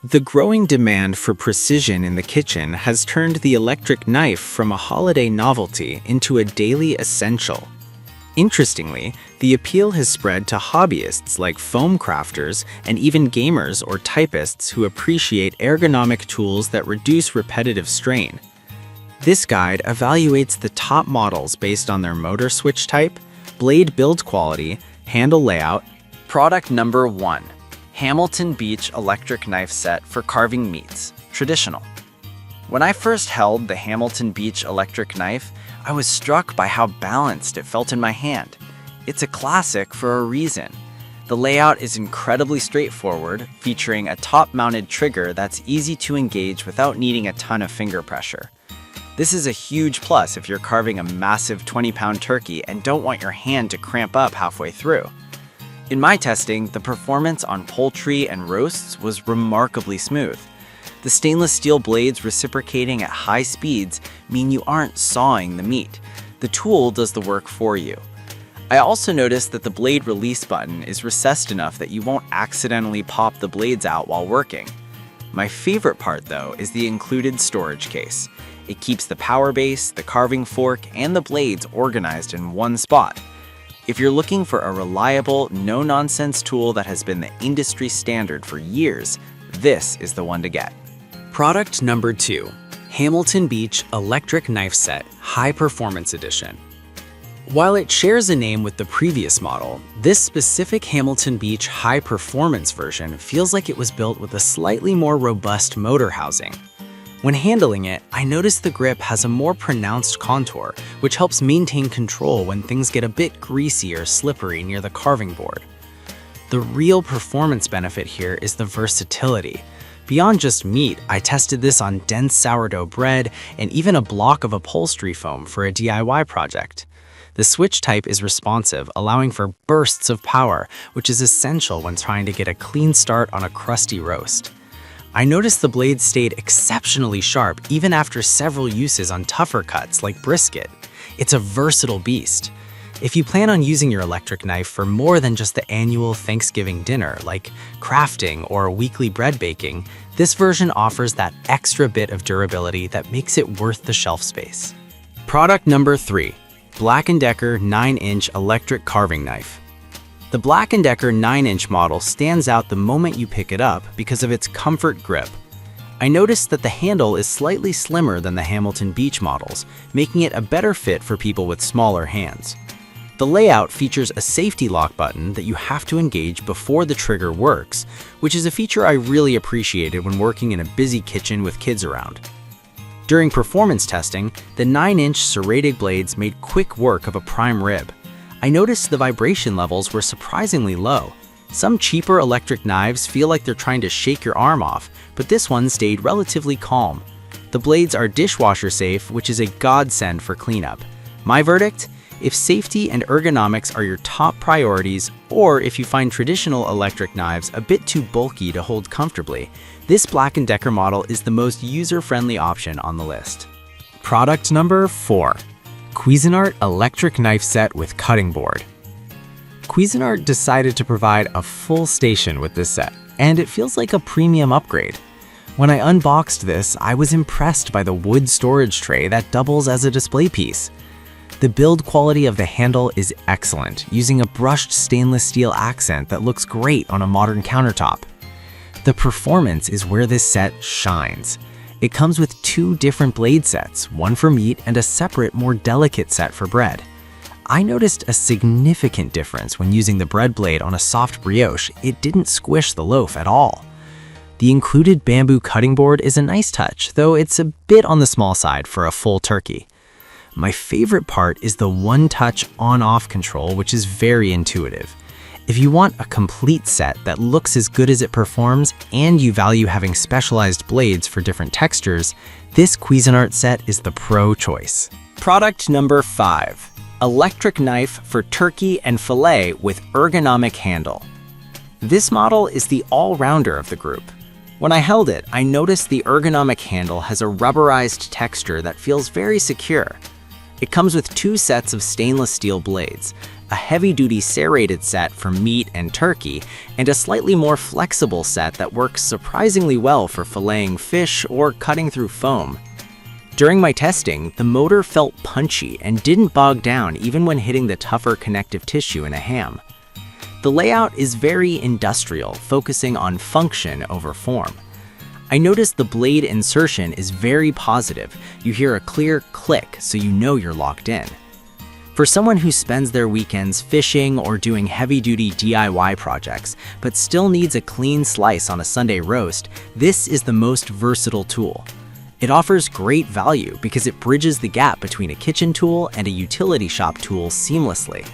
The growing demand for precision in the kitchen has turned the electric knife from a holiday novelty into a daily essential. Interestingly, the appeal has spread to hobbyists like foam crafters and even gamers or typists who appreciate ergonomic tools that reduce repetitive strain. This guide evaluates the top models based on their motor switch type, blade build quality, handle layout. Product number 1. Hamilton Beach Electric Knife Set for Carving Meats, Traditional. When I first held the Hamilton Beach electric knife, I was struck by how balanced it felt in my hand. It's a classic for a reason. The layout is incredibly straightforward, featuring a top-mounted trigger that's easy to engage without needing a ton of finger pressure. This is a huge plus if you're carving a massive 20-pound turkey and don't want your hand to cramp up halfway through. In my testing, the performance on poultry and roasts was remarkably smooth. The stainless steel blades reciprocating at high speeds mean you aren't sawing the meat. The tool does the work for you. I also noticed that the blade release button is recessed enough that you won't accidentally pop the blades out while working. My favorite part, though, is the included storage case. It keeps the power base, the carving fork, and the blades organized in one spot. If you're looking for a reliable, no-nonsense tool that has been the industry standard for years, this is the one to get. Product number 2. Hamilton Beach Electric Knife Set High Performance Edition. While it shares a name with the previous model, this specific Hamilton Beach High Performance version feels like it was built with a slightly more robust motor housing. When handling it, I noticed the grip has a more pronounced contour, which helps maintain control when things get a bit greasy or slippery near the carving board. The real performance benefit here is the versatility. Beyond just meat, I tested this on dense sourdough bread and even a block of upholstery foam for a DIY project. The switch type is responsive, allowing for bursts of power, which is essential when trying to get a clean start on a crusty roast. I noticed the blade stayed exceptionally sharp even after several uses on tougher cuts like brisket. It's a versatile beast. If you plan on using your electric knife for more than just the annual Thanksgiving dinner, like crafting or weekly bread baking, this version offers that extra bit of durability that makes it worth the shelf space. Product number 3. Black & Decker 9-inch Electric Carving Knife. The Black & Decker 9-inch model stands out the moment you pick it up because of its comfort grip. I noticed that the handle is slightly slimmer than the Hamilton Beach models, making it a better fit for people with smaller hands. The layout features a safety lock button that you have to engage before the trigger works, which is a feature I really appreciated when working in a busy kitchen with kids around. During performance testing, the 9-inch serrated blades made quick work of a prime rib. I noticed the vibration levels were surprisingly low. Some cheaper electric knives feel like they're trying to shake your arm off, but this one stayed relatively calm. The blades are dishwasher safe, which is a godsend for cleanup. My verdict? If safety and ergonomics are your top priorities, or if you find traditional electric knives a bit too bulky to hold comfortably, this Black & Decker model is the most user-friendly option on the list. Product number 4. Cuisinart Electric Knife Set with Cutting Board. Cuisinart decided to provide a full station with this set, and it feels like a premium upgrade. When I unboxed this, I was impressed by the wood storage tray that doubles as a display piece. The build quality of the handle is excellent, using a brushed stainless steel accent that looks great on a modern countertop. The performance is where this set shines. It comes with 2 different blade sets, one for meat and a separate, more delicate set for bread. I noticed a significant difference when using the bread blade on a soft brioche. It didn't squish the loaf at all. The included bamboo cutting board is a nice touch, though it's a bit on the small side for a full turkey. My favorite part is the one-touch on-off control, which is very intuitive. If you want a complete set that looks as good as it performs and you value having specialized blades for different textures, this Cuisinart set is the pro choice. Product number 5. Electric knife for turkey and fillet with ergonomic handle. This model is the all-rounder of the group. When I held it, I noticed the ergonomic handle has a rubberized texture that feels very secure. It comes with 2 sets of stainless steel blades, a heavy-duty serrated set for meat and turkey, and a slightly more flexible set that works surprisingly well for filleting fish or cutting through foam. During my testing, the motor felt punchy and didn't bog down even when hitting the tougher connective tissue in a ham. The layout is very industrial, focusing on function over form. I noticed the blade insertion is very positive. You hear a clear click, so you know you're locked in. For someone who spends their weekends fishing or doing heavy-duty DIY projects, but still needs a clean slice on a Sunday roast, this is the most versatile tool. It offers great value because it bridges the gap between a kitchen tool and a utility shop tool seamlessly.